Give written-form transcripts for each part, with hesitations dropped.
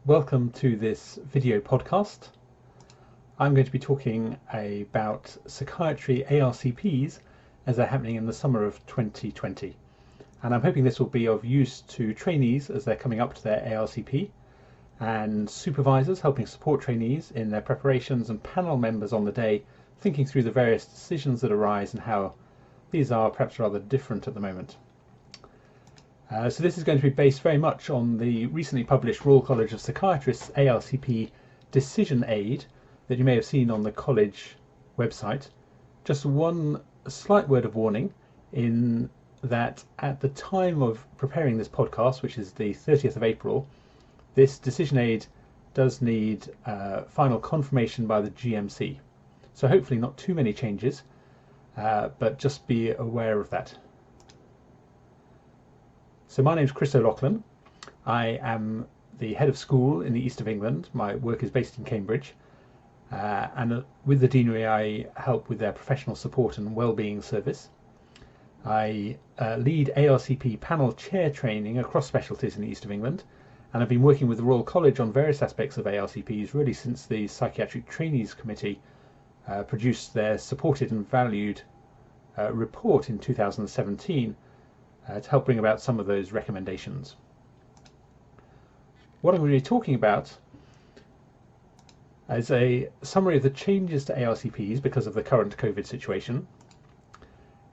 Welcome to this video podcast. I'm going to be talking about psychiatry ARCPs as they're happening in the summer of 2020. And I'm hoping this will be of use to trainees as they're coming up to their ARCP, and supervisors helping support trainees in their preparations, and panel members on the day thinking through the various decisions that arise and how these are perhaps rather different at the moment. So this is going to be based very much on the recently published Royal College of Psychiatrists ARCP decision aid that you may have seen on the college website. Just one slight word of warning in that at the time of preparing this podcast, which is the 30th of April, this decision aid does need final confirmation by the GMC. So hopefully not too many changes, but just be aware of that. So my name is Chris O'Loughlin. I am the head of school in the east of England. My work is based in Cambridge, and with the deanery I help with their professional support and wellbeing service. I lead ARCP panel chair training across specialties in the east of England, and I've been working with the Royal College on various aspects of ARCPs really since the Psychiatric Trainees Committee produced their supported and valued report in 2017 to help bring about some of those recommendations. What I'm going to be talking about is a summary of the changes to ARCPs because of the current COVID situation,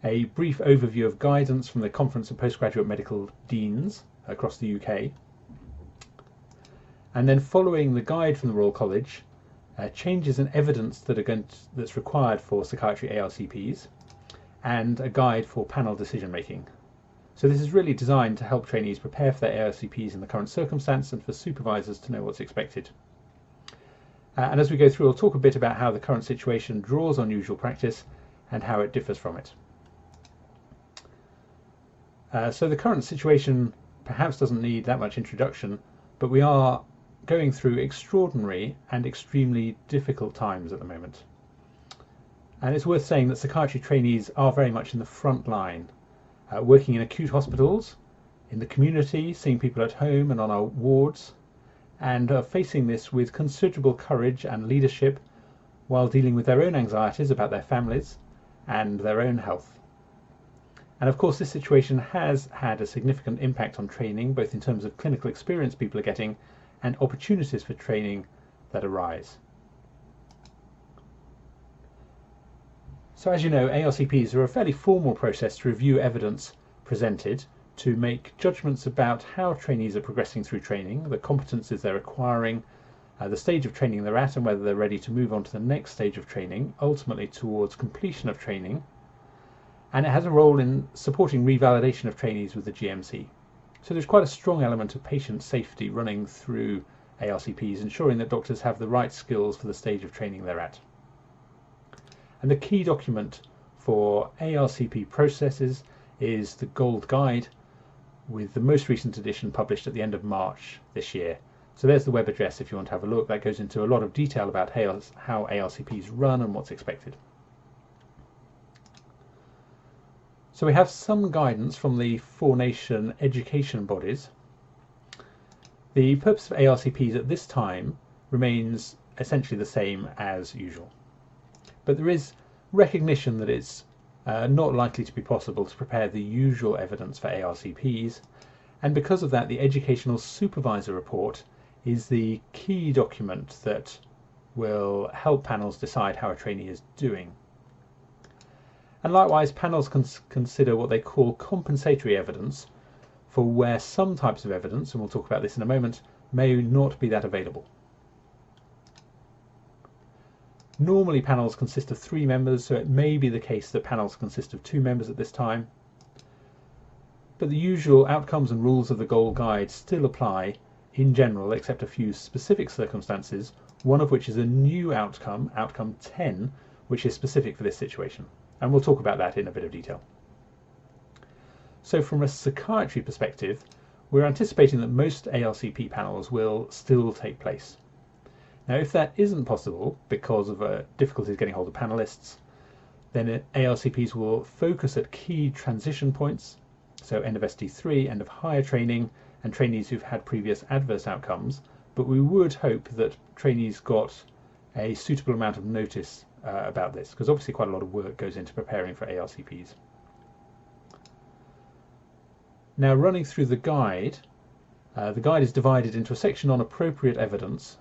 a brief overview of guidance from the Conference of Postgraduate Medical Deans across the UK, and then following the guide from the Royal College, changes in evidence that's required for psychiatry ARCPs, and a guide for panel decision making. So this is really designed to help trainees prepare for their ARCPs in the current circumstance and for supervisors to know what's expected. And as we go through, I'll talk a bit about how the current situation draws on usual practice and how it differs from it. So the current situation perhaps doesn't need that much introduction, but we are going through extraordinary and extremely difficult times at the moment. And it's worth saying that psychiatry trainees are very much in the front line, working in acute hospitals, in the community, seeing people at home and on our wards, and are facing this with considerable courage and leadership while dealing with their own anxieties about their families and their own health. And of course this situation has had a significant impact on training, both in terms of clinical experience people are getting and opportunities for training that arise. So as you know, ARCPs are a fairly formal process to review evidence presented, to make judgments about how trainees are progressing through training, the competencies they're acquiring, the stage of training they're at, and whether they're ready to move on to the next stage of training, ultimately towards completion of training. And it has a role in supporting revalidation of trainees with the GMC. So there's quite a strong element of patient safety running through ARCPs, ensuring that doctors have the right skills for the stage of training they're at. And the key document for ARCP processes is the Gold Guide, with the most recent edition published at the end of March this year. So there's the web address if you want to have a look. That goes into a lot of detail about how ARCPs run and what's expected. So we have some guidance from the four nation education bodies. The purpose of ARCPs at this time remains essentially the same as usual. But there is recognition that it's not likely to be possible to prepare the usual evidence for ARCPs, and because of that the Educational Supervisor Report is the key document that will help panels decide how a trainee is doing. And likewise, panels can consider what they call compensatory evidence for where some types of evidence, and we'll talk about this in a moment, may not be that available. Normally panels consist of 3 members, so it may be the case that panels consist of 2 members at this time. But the usual outcomes and rules of the Gold Guide still apply in general, except a few specific circumstances, one of which is a new outcome, outcome 10, which is specific for this situation. And we'll talk about that in a bit of detail. So from a psychiatry perspective, we're anticipating that most ARCP panels will still take place. Now, if that isn't possible because of difficulties getting hold of panelists, then ARCPs will focus at key transition points, so end of ST3, end of higher training, and trainees who've had previous adverse outcomes, but we would hope that trainees got a suitable amount of notice about this, because obviously quite a lot of work goes into preparing for ARCPs. Now, running through the guide is divided into a section on appropriate evidence,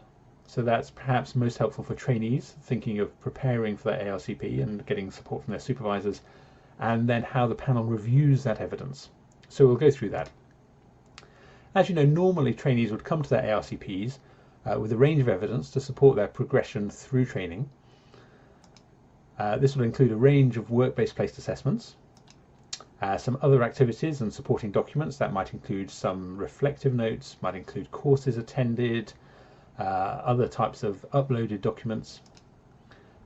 so that's perhaps most helpful for trainees thinking of preparing for their ARCP and getting support from their supervisors, and then how the panel reviews that evidence. So we'll go through that. As you know, normally trainees would come to their ARCPs with a range of evidence to support their progression through training. This will include a range of work-based placed assessments, some other activities and supporting documents that might include some reflective notes, might include courses attended, other types of uploaded documents.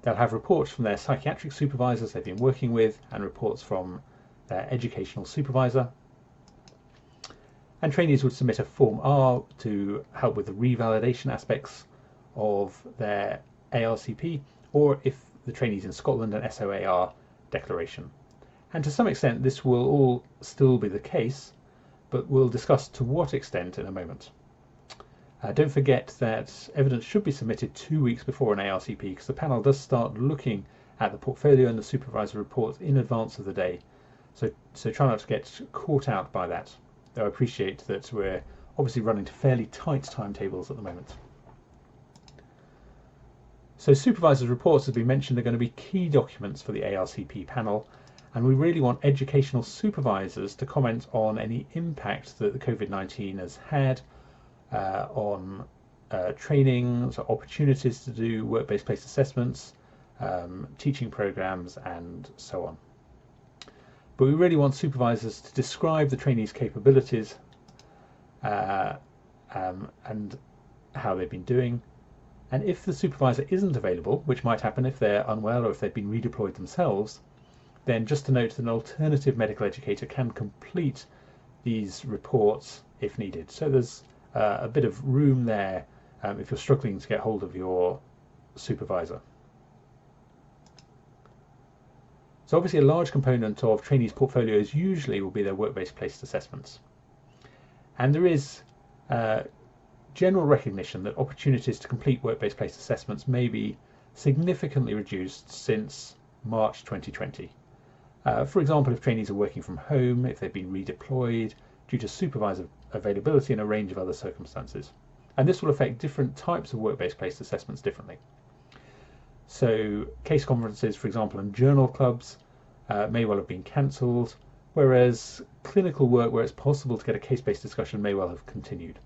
They'll have reports from their psychiatric supervisors they've been working with and reports from their educational supervisor. And trainees would submit a Form R to help with the revalidation aspects of their ARCP, or if the trainee's in Scotland, an SOAR declaration. And to some extent this will all still be the case, but we'll discuss to what extent in a moment. Don't forget that evidence should be submitted 2 weeks before an ARCP, because the panel does start looking at the portfolio and the supervisor reports in advance of the day. So try not to get caught out by that, though I appreciate that we're obviously running to fairly tight timetables at the moment. So supervisors' reports, as we mentioned, are going to be key documents for the ARCP panel, and we really want educational supervisors to comment on any impact that the COVID-19 has had on trainings, opportunities to do work-based placed assessments, teaching programs, and so on. But we really want supervisors to describe the trainees' capabilities and how they've been doing. And if the supervisor isn't available, which might happen if they're unwell or if they've been redeployed themselves, then just to note that an alternative medical educator can complete these reports if needed. So there's a bit of room there if you're struggling to get hold of your supervisor. So obviously a large component of trainees' portfolios usually will be their work-based placed assessments. And there is general recognition that opportunities to complete work-based placed assessments may be significantly reduced since March 2020. For example, if trainees are working from home, if they've been redeployed due to supervisor availability and a range of other circumstances. And this will affect different types of work-based placed assessments differently. So case conferences, for example, and journal clubs may well have been cancelled, whereas clinical work where it's possible to get a case-based discussion may well have continued.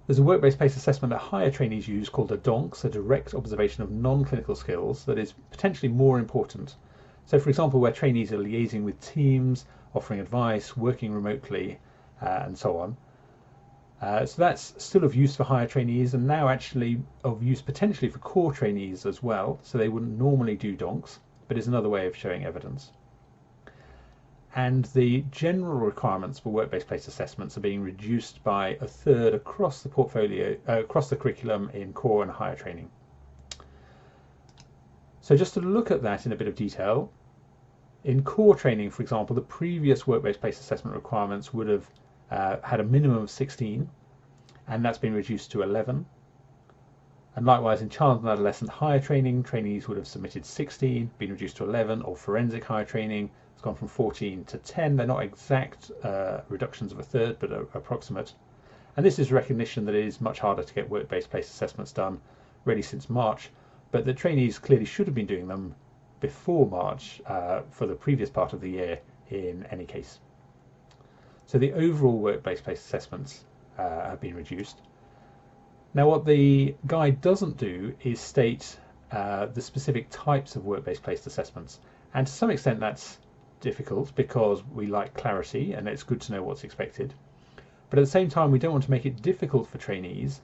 There's a work-based placed assessment that higher trainees use called a DONCS, a direct observation of non-clinical skills, that is potentially more important. So for example, where trainees are liaising with teams, offering advice, working remotely, and so on. So that's still of use for higher trainees, and now actually of use potentially for core trainees as well. So they wouldn't normally do DONCS, but is another way of showing evidence. And the general requirements for work-based placed assessments are being reduced by a third across the portfolio, across the curriculum in core and higher training. So just to look at that in a bit of detail, in core training, for example, the previous work-based placed assessment requirements would have had a minimum of 16, and that's been reduced to 11. And likewise, in child and adolescent higher training, trainees would have submitted 16, been reduced to 11, or forensic higher training, it's gone from 14 to 10. They're not exact reductions of a third, but approximate. And this is recognition that it is much harder to get work-based placed assessments done really since March, but the trainees clearly should have been doing them before March for the previous part of the year in any case. So the overall work-based placed assessments have been reduced. Now what the guide doesn't do is state the specific types of work-based placed assessments, and to some extent that's difficult because we like clarity and it's good to know what's expected. But at the same time, we don't want to make it difficult for trainees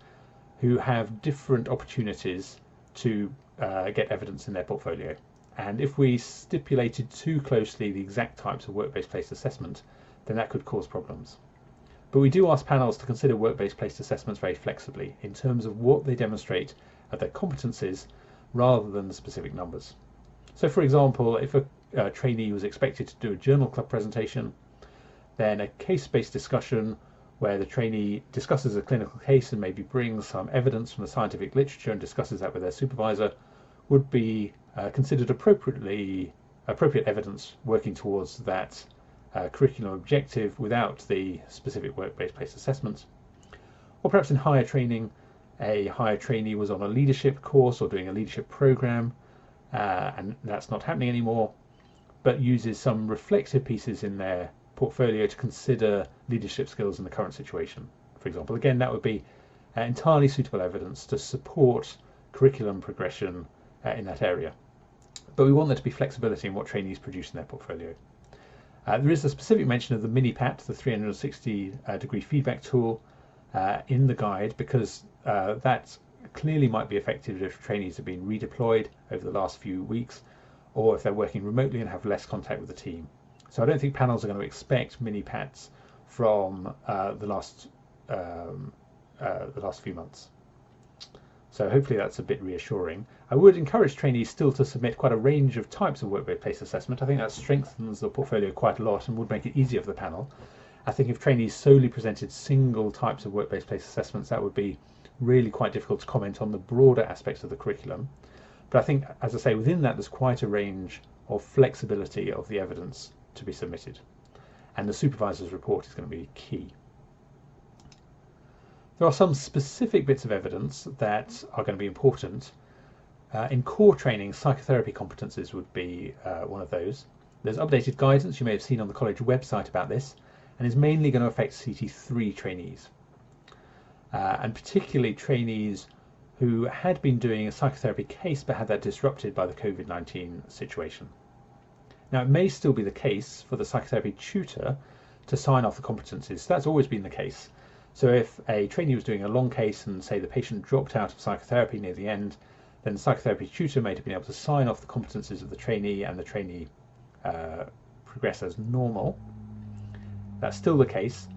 who have different opportunities to get evidence in their portfolio. And if we stipulated too closely the exact types of work-based placed assessment, then that could cause problems. But we do ask panels to consider work-based placed assessments very flexibly in terms of what they demonstrate of their competencies rather than the specific numbers. So for example, if a trainee was expected to do a journal club presentation, then a case-based discussion where the trainee discusses a clinical case and maybe brings some evidence from the scientific literature and discusses that with their supervisor, would be considered appropriate evidence working towards that curriculum objective without the specific work-based place assessments. Or perhaps in higher training, a higher trainee was on a leadership course or doing a leadership program, and that's not happening anymore, but uses some reflexive pieces in their portfolio to consider leadership skills in the current situation. For example, again, that would be entirely suitable evidence to support curriculum progression in that area. But we want there to be flexibility in what trainees produce in their portfolio. There is a specific mention of the mini-PAT, the 360-degree feedback tool, in the guide, because that clearly might be effective if trainees have been redeployed over the last few weeks, or if they're working remotely and have less contact with the team. So I don't think panels are going to expect mini-PATs from the last few months. So hopefully that's a bit reassuring. I would encourage trainees still to submit quite a range of types of work-based assessment. I think that strengthens the portfolio quite a lot and would make it easier for the panel. I think if trainees solely presented single types of work-based assessments, that would be really quite difficult to comment on the broader aspects of the curriculum. But I think, as I say, within that there's quite a range of flexibility of the evidence to be submitted. And the supervisor's report is going to be key. There are some specific bits of evidence that are going to be important. In core training, psychotherapy competencies would be one of those. There's updated guidance you may have seen on the college website about this, and is mainly going to affect CT3 trainees, and particularly trainees who had been doing a psychotherapy case but had that disrupted by the COVID-19 situation. Now, it may still be the case for the psychotherapy tutor to sign off the competencies. That's always been the case. So if a trainee was doing a long case and say the patient dropped out of psychotherapy near the end, then the psychotherapy tutor may have been able to sign off the competencies of the trainee and the trainee progress as normal. That's still the case,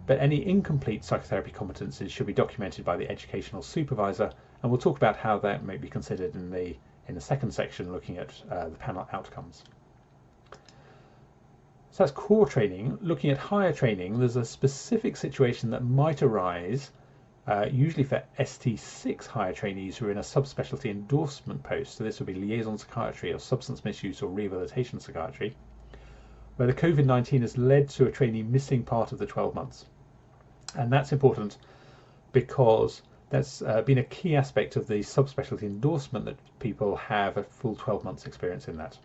but any incomplete psychotherapy competencies should be documented by the educational supervisor, and we'll talk about how that may be considered in the second section, looking at the panel outcomes. So that's core training. Looking at higher training, there's a specific situation that might arise, usually for ST6 higher trainees who are in a subspecialty endorsement post. So this would be liaison psychiatry or substance misuse or rehabilitation psychiatry, where the COVID-19 has led to a trainee missing part of the 12 months. And that's important because that's been a key aspect of the subspecialty endorsement, that people have a full 12 months experience in that.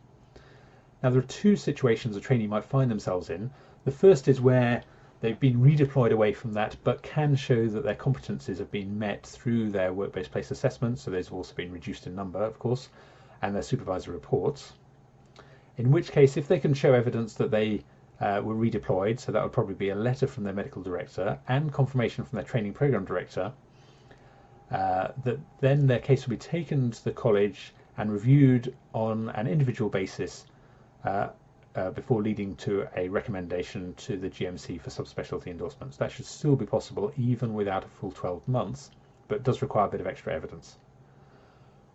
Now, there are two situations a trainee might find themselves in. The first is where they've been redeployed away from that, but can show that their competencies have been met through their work-based place assessments. So those have also been reduced in number, of course, and their supervisor reports. In which case, if they can show evidence that they were redeployed, so that would probably be a letter from their medical director and confirmation from their training program director, that then their case will be taken to the college and reviewed on an individual basis before leading to a recommendation to the GMC for subspecialty endorsements. That should still be possible even without a full 12 months, but does require a bit of extra evidence.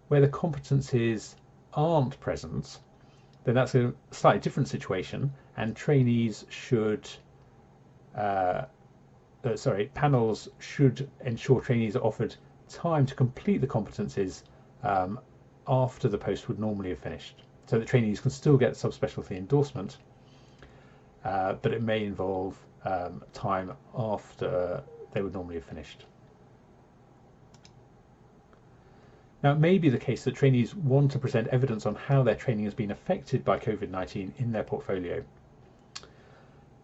Where the competencies aren't present, then that's a slightly different situation, and trainees should, panels should ensure trainees are offered time to complete the competencies after the post would normally have finished. So that trainees can still get subspecialty endorsement, but it may involve time after they would normally have finished. Now, it may be the case that trainees want to present evidence on how their training has been affected by COVID-19 in their portfolio.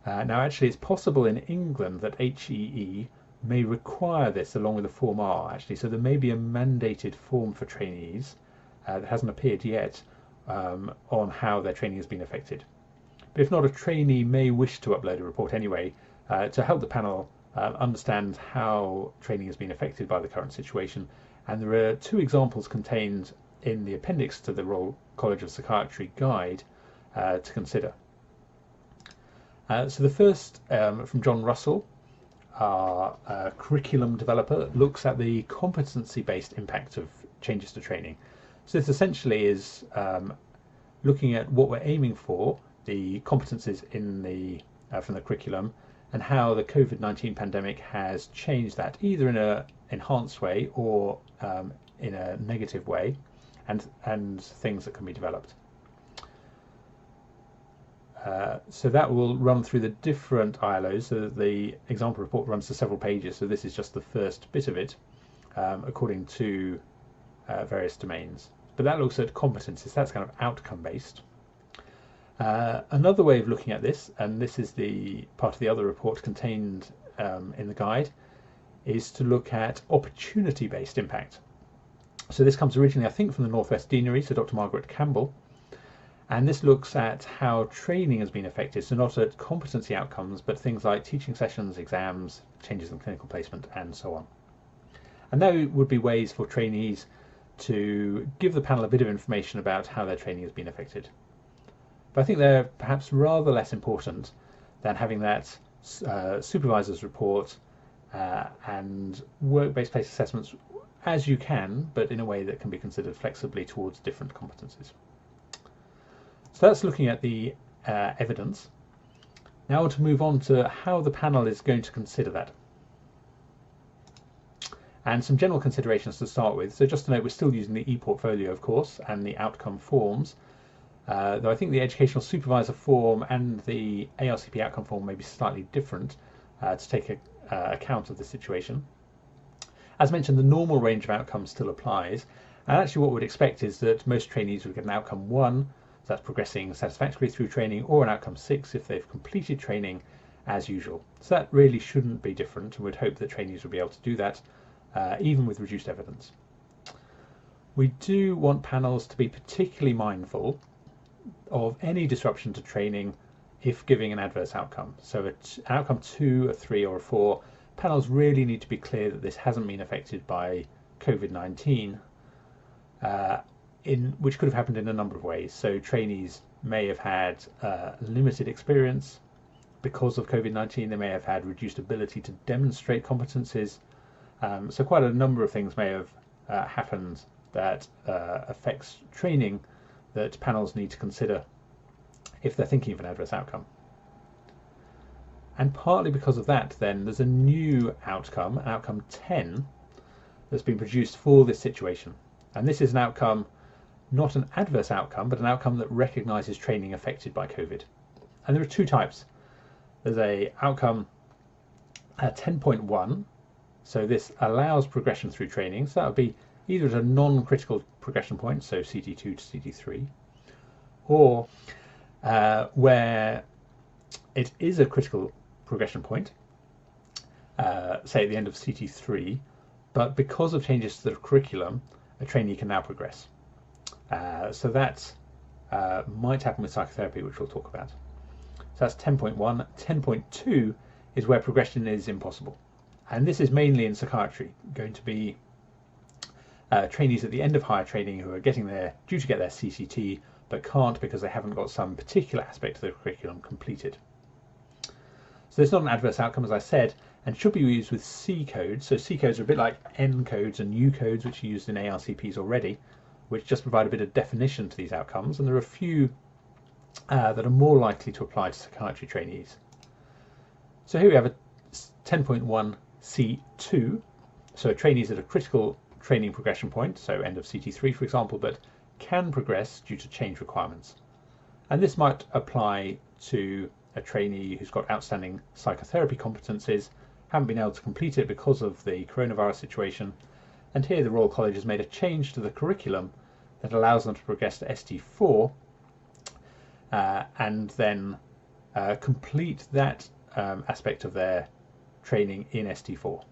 Now, actually, it's possible in England that HEE may require this along with the Form R, actually. So there may be a mandated form for trainees that hasn't appeared yet on how their training has been affected. But if not, a trainee may wish to upload a report anyway to help the panel understand how training has been affected by the current situation. And there are two examples contained in the appendix to the Royal College of Psychiatry guide to consider. So the first from John Russell, our curriculum developer, looks at the competency-based impact of changes to training. So this essentially is looking at what we're aiming for, the competencies in the from the curriculum, and how the COVID-19 pandemic has changed that, either in an enhanced way or in a negative way, and things that can be developed. So that will run through the different ILOs. So the example report runs to several pages, so this is just the first bit of it, according to various domains. But that looks at competencies, that's kind of outcome based. Another way of looking at this, and this is the part of the other report contained in the guide, is to look at opportunity based impact. So this comes originally, I think, from the Northwest Deanery, so Dr. Margaret Campbell. And this looks at how training has been affected, so not at competency outcomes, but things like teaching sessions, exams, changes in clinical placement, and so on. And there would be ways for trainees to give the panel a bit of information about how their training has been affected. But I think they're perhaps rather less important than having that supervisor's report and work-based place assessments as you can, but in a way that can be considered flexibly towards different competencies. So that's looking at the evidence. Now I want to move on to how the panel is going to consider that. And some general considerations to start with. So just to note, we're still using the e-portfolio, of course, and the outcome forms, though I think the educational supervisor form and the ARCP outcome form may be slightly different to take account of the situation. As mentioned, the normal range of outcomes still applies, and actually what we'd expect is that most trainees would get an outcome 1, so that's progressing satisfactorily through training, or an outcome 6 if they've completed training as usual. So that really shouldn't be different, and we'd hope that trainees will be able to do that even with reduced evidence. We do want panels to be particularly mindful of any disruption to training if giving an adverse outcome. So an outcome 2, a 3 or a 4, panels really need to be clear that this hasn't been affected by COVID-19, which could have happened in a number of ways. So trainees may have had limited experience because of COVID-19, they may have had reduced ability to demonstrate competencies. So quite a number of things may have happened that affects training that panels need to consider if they're thinking of an adverse outcome. And partly because of that, then, there's a new outcome, outcome 10, that's been produced for this situation. And this is an outcome, not an adverse outcome, but an outcome that recognises training affected by COVID. And there are two types. There's a outcome 10.1, so this allows progression through training. So that would be either at a non-critical progression point, so CT2 to CT3, or where it is a critical progression point, say at the end of CT3, but because of changes to the curriculum, a trainee can now progress. So that might happen with psychotherapy, which we'll talk about. So that's 10.1. 10.2 is where progression is impossible. And this is mainly in psychiatry, going to be trainees at the end of higher training who are due to get their CCT, but can't because they haven't got some particular aspect of the curriculum completed. So it's not an adverse outcome, as I said, and should be used with C codes. So C codes are a bit like N codes and U codes, which are used in ARCPs already, which just provide a bit of definition to these outcomes. And there are a few that are more likely to apply to psychiatry trainees. So here we have a 10.1 C2. So trainees at a critical training progression point, so end of CT3 for example, but can progress due to change requirements. And this might apply to a trainee who's got outstanding psychotherapy competencies, haven't been able to complete it because of the coronavirus situation, and here the Royal College has made a change to the curriculum that allows them to progress to ST4 and then complete that aspect of their training in ST4.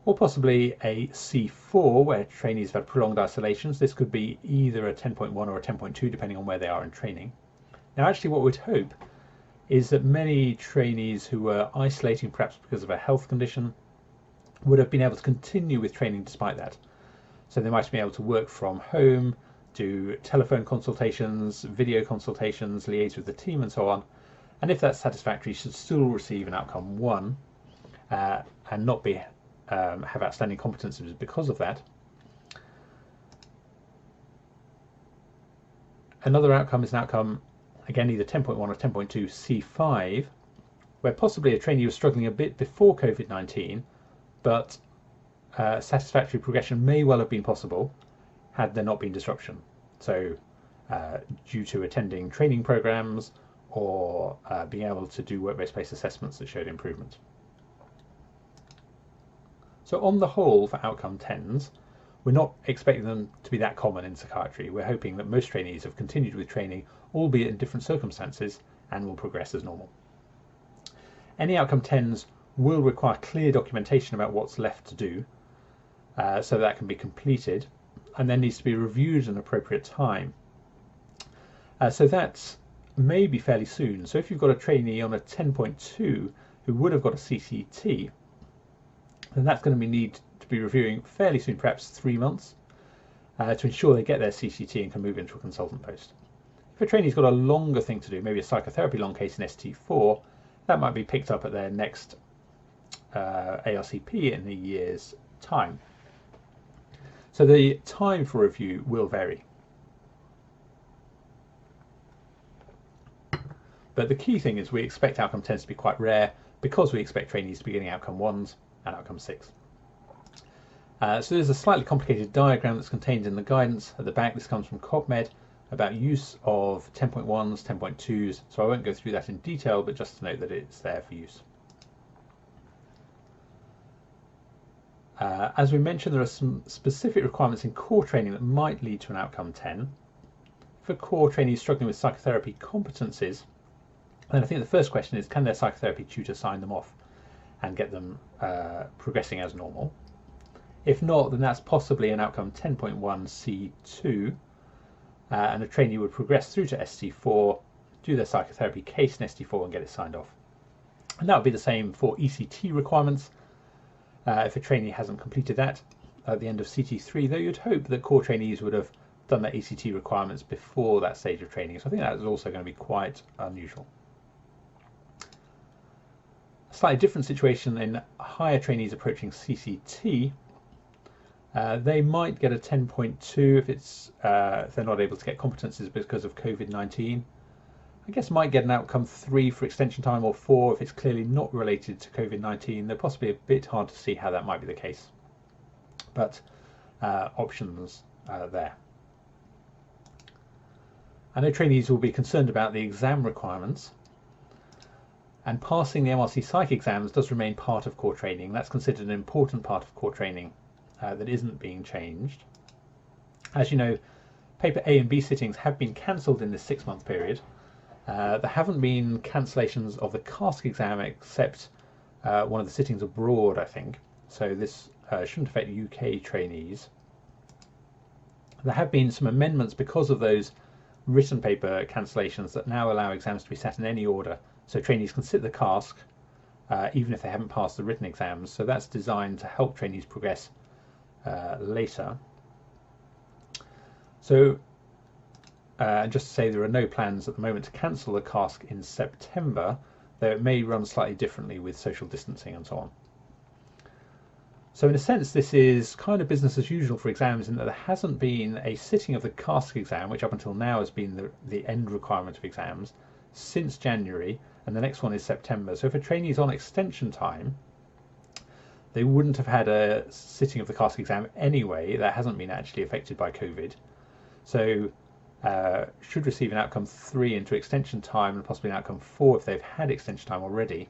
Or possibly a C4 where trainees have had prolonged isolations. This could be either a 10.1 or a 10.2 depending on where they are in training. Now actually what we'd hope is that many trainees who were isolating perhaps because of a health condition would have been able to continue with training despite that. So they might be able to work from home, do telephone consultations, video consultations, liaise with the team and so on. And if that's satisfactory, should still receive an outcome 1 and not be have outstanding competencies because of that. Another outcome is an outcome again either 10.1 or 10.2 C5, where possibly a trainee was struggling a bit before COVID-19, but satisfactory progression may well have been possible had there not been disruption. So due to attending training programs or being able to do work-based place assessments that showed improvement. So on the whole, for outcome 10s, we're not expecting them to be that common in psychiatry. We're hoping that most trainees have continued with training, albeit in different circumstances, and will progress as normal. Any outcome 10s will require clear documentation about what's left to do, so that can be completed, and then needs to be reviewed at an appropriate time. So that may be fairly soon. So if you've got a trainee on a 10.2 who would have got a CCT, then that's going to need to be reviewing fairly soon, perhaps 3 months, to ensure they get their CCT and can move into a consultant post. If a trainee's got a longer thing to do, maybe a psychotherapy long case in ST4, that might be picked up at their next ARCP in a year's time. So the time for review will vary. But the key thing is we expect outcome 10s to be quite rare because we expect trainees to be getting outcome 1s and outcome 6. So there's a slightly complicated diagram that's contained in the guidance at the back. This comes from CogMed about use of 10.1s, 10.2s. So I won't go through that in detail, but just to note that it's there for use. As we mentioned, there are some specific requirements in core training that might lead to an outcome 10. For core trainees struggling with psychotherapy competencies, then I think the first question is, can their psychotherapy tutor sign them off and get them progressing as normal? If not, then that's possibly an outcome 10.1 C2, and a trainee would progress through to ST4, do their psychotherapy case in ST4 and get it signed off. And that would be the same for ECT requirements. If a trainee hasn't completed that at the end of CT3, though you'd hope that core trainees would have done their ECT requirements before that stage of training. So I think that is also going to be quite unusual. A slightly different situation in higher trainees approaching CCT. They might get a 10.2 if they're not able to get competencies because of COVID-19. I guess might get an outcome 3 for extension time, or 4 if it's clearly not related to COVID-19. They're possibly a bit hard to see how that might be the case, but options there. I know trainees will be concerned about the exam requirements, and passing the MRC Psych exams does remain part of core training. That's considered an important part of core training that isn't being changed. As you know, paper A and B sittings have been cancelled in this 6-month period. There haven't been cancellations of the CASC exam except one of the sittings abroad, I think. So this shouldn't affect UK trainees. There have been some amendments because of those written paper cancellations that now allow exams to be sat in any order. So trainees can sit the CASC even if they haven't passed the written exams. So that's designed to help trainees progress later. So just to say, there are no plans at the moment to cancel the CASC in September, though it may run slightly differently with social distancing and so on. So in a sense, this is kind of business as usual for exams, in that there hasn't been a sitting of the CASC exam, which up until now has been the end requirement of exams, since January, and the next one is September. So if a trainee is on extension time, they wouldn't have had a sitting of the CASC exam anyway. That hasn't been actually affected by COVID. So should receive an outcome 3 into extension time, and possibly an outcome 4 if they've had extension time already.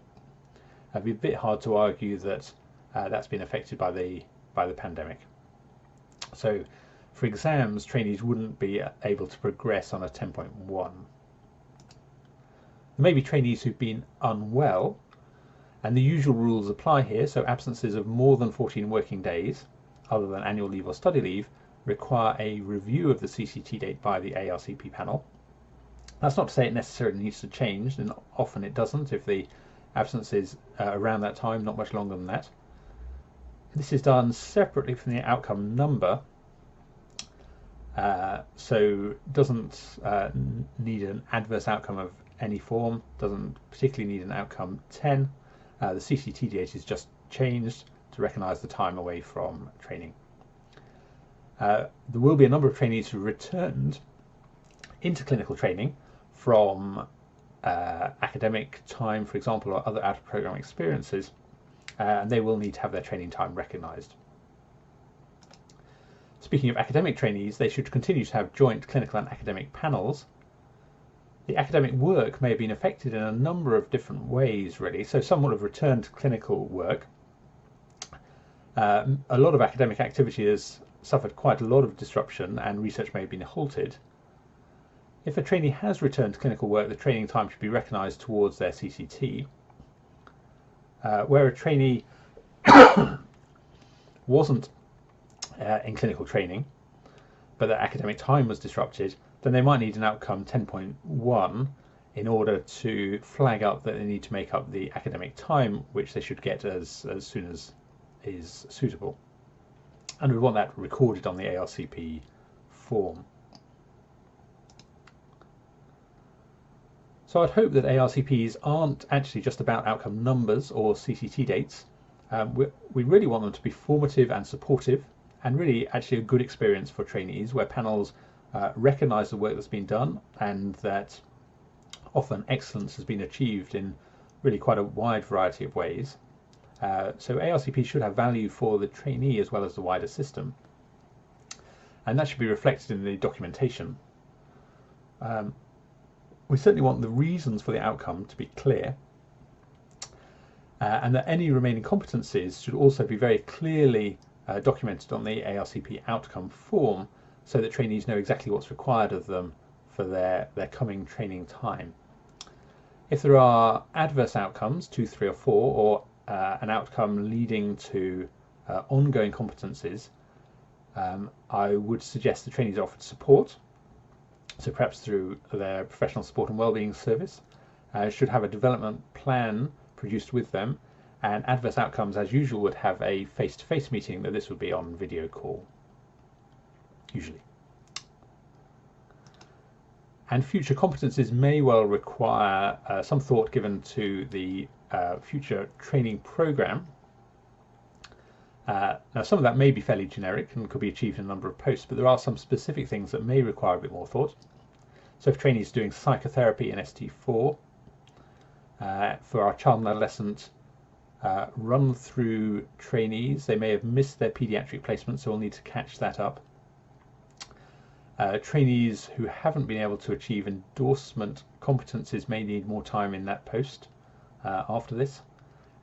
It'd be a bit hard to argue that that's been affected by the pandemic. So for exams, trainees wouldn't be able to progress on a 10.1. There may be trainees who've been unwell, and the usual rules apply here. So absences of more than 14 working days, other than annual leave or study leave, require a review of the CCT date by the ARCP panel. That's not to say it necessarily needs to change, and often it doesn't if the absence is around that time, not much longer than that. This is done separately from the outcome number, so doesn't need an adverse outcome of any form, doesn't particularly need an outcome 10. The CCT date is just changed to recognise the time away from training. There will be a number of trainees who returned into clinical training from academic time, for example, or other out-of-program experiences, and they will need to have their training time recognised. Speaking of academic trainees, they should continue to have joint clinical and academic panels. The academic work may have been affected in a number of different ways, really. So some will have returned to clinical work. A lot of academic activity has suffered quite a lot of disruption and research may have been halted. If a trainee has returned to clinical work, the training time should be recognised towards their CCT. Where a trainee wasn't in clinical training, but their academic time was disrupted, then they might need an outcome 10.1 in order to flag up that they need to make up the academic time, which they should get as soon as is suitable. And we want that recorded on the ARCP form. So I'd hope that ARCPs aren't actually just about outcome numbers or CCT dates. We really want them to be formative and supportive, and really actually a good experience for trainees where panels recognise the work that's been done and that often excellence has been achieved in really quite a wide variety of ways. So ARCP should have value for the trainee as well as the wider system, and that should be reflected in the documentation. We certainly want the reasons for the outcome to be clear, and that any remaining competencies should also be very clearly documented on the ARCP outcome form so that trainees know exactly what's required of them for their coming training time. If there are adverse outcomes, 2, 3 or 4, or an outcome leading to ongoing competencies, I would suggest the trainees are offered support. So perhaps through their professional support and wellbeing service, should have a development plan produced with them, and adverse outcomes as usual would have a face-to-face meeting, though this would be on video call, usually. And future competencies may well require some thought given to the future training programme. Now some of that may be fairly generic and could be achieved in a number of posts, but there are some specific things that may require a bit more thought. So if trainees are doing psychotherapy in ST4, for our child and adolescent run through trainees, they may have missed their paediatric placement, so we'll need to catch that up. Trainees who haven't been able to achieve endorsement competencies may need more time in that post after this.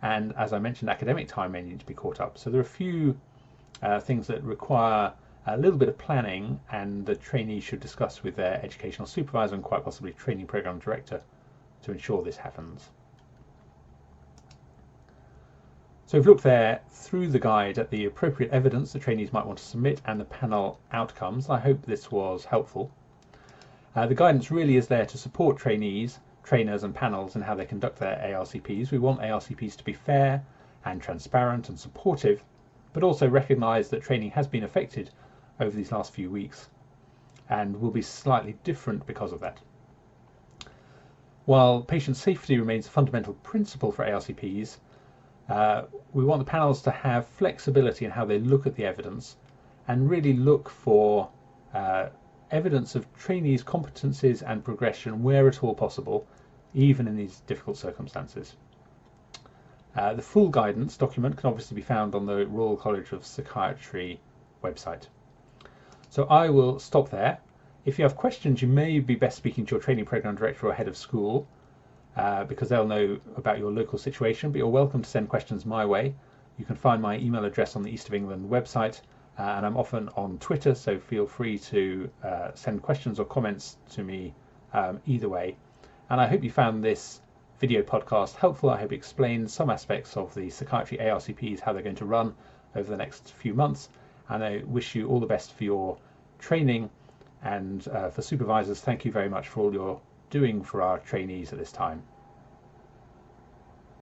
And as I mentioned, academic time may need to be caught up. So there are a few things that require a little bit of planning, and the trainee should discuss with their educational supervisor and quite possibly training program director to ensure this happens. So we've looked there through the guide at the appropriate evidence the trainees might want to submit and the panel outcomes. I hope this was helpful. The guidance really is there to support trainees, trainers and panels in how they conduct their ARCPs. We want ARCPs to be fair and transparent and supportive, but also recognise that training has been affected over these last few weeks and will be slightly different because of that. While patient safety remains a fundamental principle for ARCPs, we want the panels to have flexibility in how they look at the evidence and really look for evidence of trainees' competencies and progression where at all possible, even in these difficult circumstances. The full guidance document can obviously be found on the Royal College of Psychiatry website. So I will stop there. If you have questions, you may be best speaking to your training program director or head of school, because they'll know about your local situation, but you're welcome to send questions my way. You can find my email address on the East of England website, and I'm often on Twitter, so feel free to send questions or comments to me either way. And I hope you found this video podcast helpful. I hope it explains some aspects of the Psychiatry ARCPs, how they're going to run over the next few months, and I wish you all the best for your training. And for supervisors, thank you very much for all you're doing for our trainees at this time.